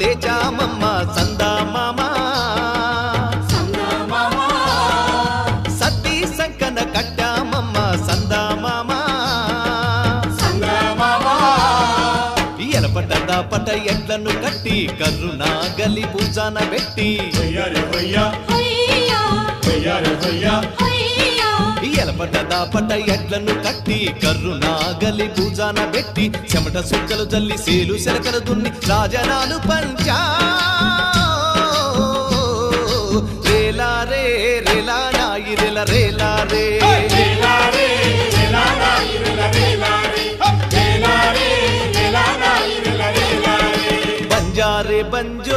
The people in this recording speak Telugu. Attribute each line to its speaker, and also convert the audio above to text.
Speaker 1: లేచామమ్మ సందామామా సద్ది సంకన కట్టామమ్మ సందామామా ఎలపట దాపట ఎడ్లను కట్టి కర్రునాగలి భుజాన పెట్టి ఎలపట దాపట ఎడ్లను కట్టి కర్రునాగలి భుజాన పెట్టి చెమట సుక్కలు జల్లి సేలు శరకలు దున్ని రాజనాలు పంచా రేలా రే రేలా నాయి రేల రేలా రే బంజారే బంజు